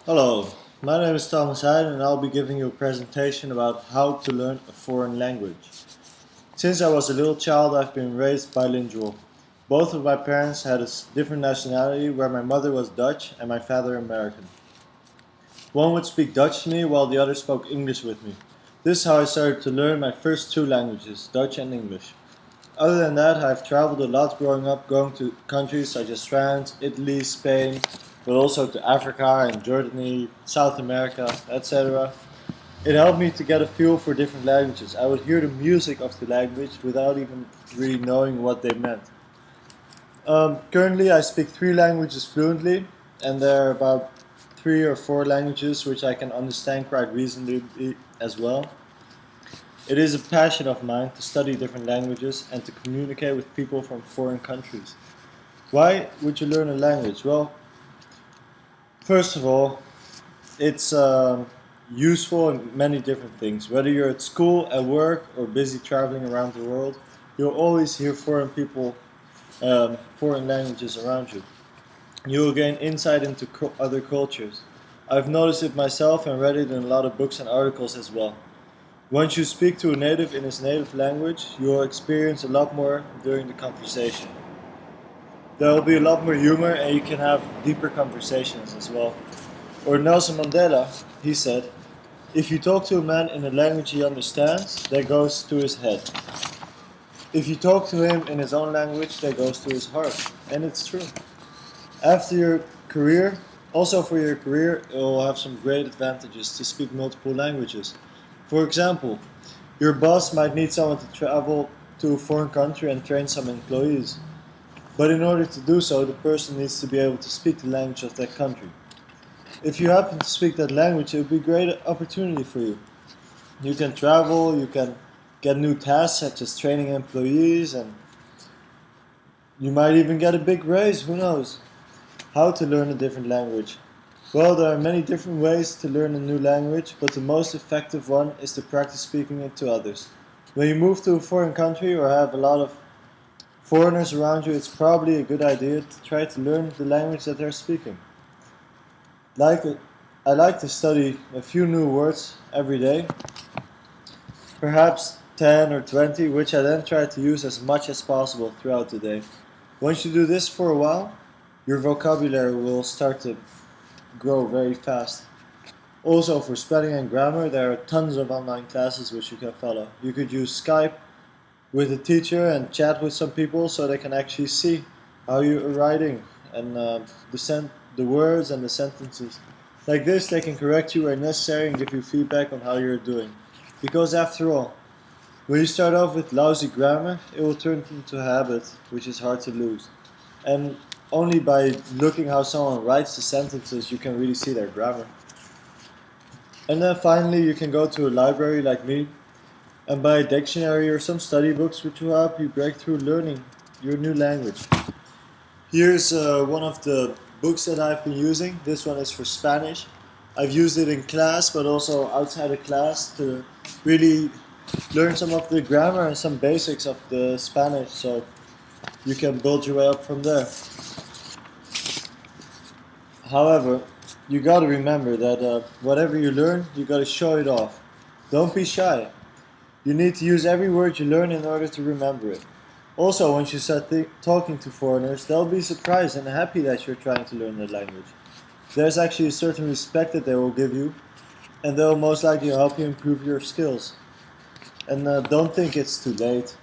Hello, my name is Thomas Heiden and I'll be giving you a presentation about how to learn a foreign language. Since I was a little child, I've been raised bilingual. Both of my parents had a different nationality, where my mother was Dutch and my father American. One would speak Dutch to me while the other spoke English with me. This is how I started to learn my first two languages, Dutch and English. Other than that, I've traveled a lot growing up, going to countries such as France, Italy, Spain, but also to Africa and Jordan, South America, etc. It helped me to get a feel for different languages. I would hear the music of the language without even really knowing what they meant. Currently, I speak three languages fluently, and there are about three or four languages which I can understand quite reasonably as well. It is a passion of mine to study different languages and to communicate with people from foreign countries. Why would you learn a language? Well, first of all, it's useful in many different things. Whether you're at school, at work, or busy traveling around the world, you'll always hear foreign people, foreign languages around you. You will gain insight into other cultures. I've noticed it myself and read it in a lot of books and articles as well. Once you speak to a native in his native language, you will experience a lot more during the conversation. There will be a lot more humor and you can have deeper conversations as well. Or Nelson Mandela, he said, if you talk to a man in a language he understands, that goes to his head. If you talk to him in his own language, that goes to his heart. And it's true. After your career, also for your career, it will have some great advantages to speak multiple languages. For example, your boss might need someone to travel to a foreign country and train some employees. But in order to do so, the person needs to be able to speak the language of that country. If you happen to speak that language, it would be a great opportunity for you. You can travel, you can get new tasks such as training employees, and you might even get a big raise, who knows? How to learn a different language? Well, there are many different ways to learn a new language, but the most effective one is to practice speaking it to others. When you move to a foreign country or have a lot of foreigners around you, it's probably a good idea to try to learn the language that they're speaking. I like to study a few new words every day, perhaps 10 or 20, which I then try to use as much as possible throughout the day. Once you do this for a while, your vocabulary will start to grow very fast. Also, for spelling and grammar, there are tons of online classes which you can follow. You could use Skype with a teacher and chat with some people so they can actually see how you are writing and the words and the sentences. Like this, they can correct you where necessary and give you feedback on how you're doing. Because after all, when you start off with lousy grammar, it will turn into a habit, which is hard to lose. And only by looking how someone writes the sentences, you can really see their grammar. And then finally, you can go to a library like me and buy a dictionary or some study books which will help you break through learning your new language. Here's one of the books that I've been using. This one is for Spanish. I've used it in class, but also outside of class to really learn some of the grammar and some basics of the Spanish, so you can build your way up from there. However, you gotta remember that whatever you learn, you gotta show it off. Don't be shy. You need to use every word you learn in order to remember it. Also, once you start talking to foreigners, they'll be surprised and happy that you're trying to learn the language. There's actually a certain respect that they will give you, and they'll most likely help you improve your skills. And don't think it's too late.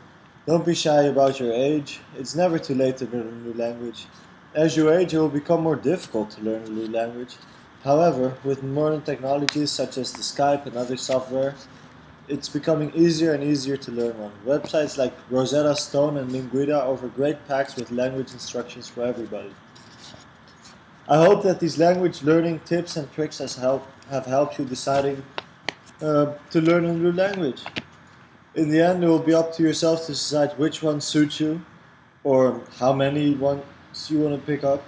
Don't be shy about your age. It's never too late to learn a new language. As you age, it will become more difficult to learn a new language. However, with modern technologies such as the Skype and other software, it's becoming easier and easier to learn one. Websites like Rosetta Stone and Linguida offer great packs with language instructions for everybody. I hope that these language learning tips and tricks have helped you deciding to learn a new language. In the end, it will be up to yourself to decide which one suits you or how many ones you want to pick up.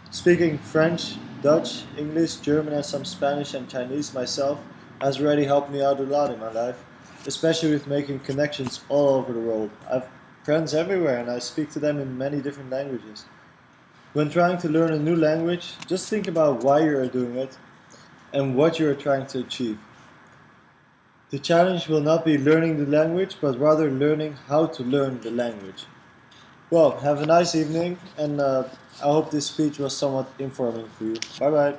Speaking French, Dutch, English, German, and some Spanish and Chinese myself has already helped me out a lot in my life, especially with making connections all over the world. I have friends everywhere and I speak to them in many different languages. When trying to learn a new language, just think about why you are doing it and what you are trying to achieve. The challenge will not be learning the language, but rather learning how to learn the language. Well, have a nice evening, and I hope this speech was somewhat informing for you. Bye bye.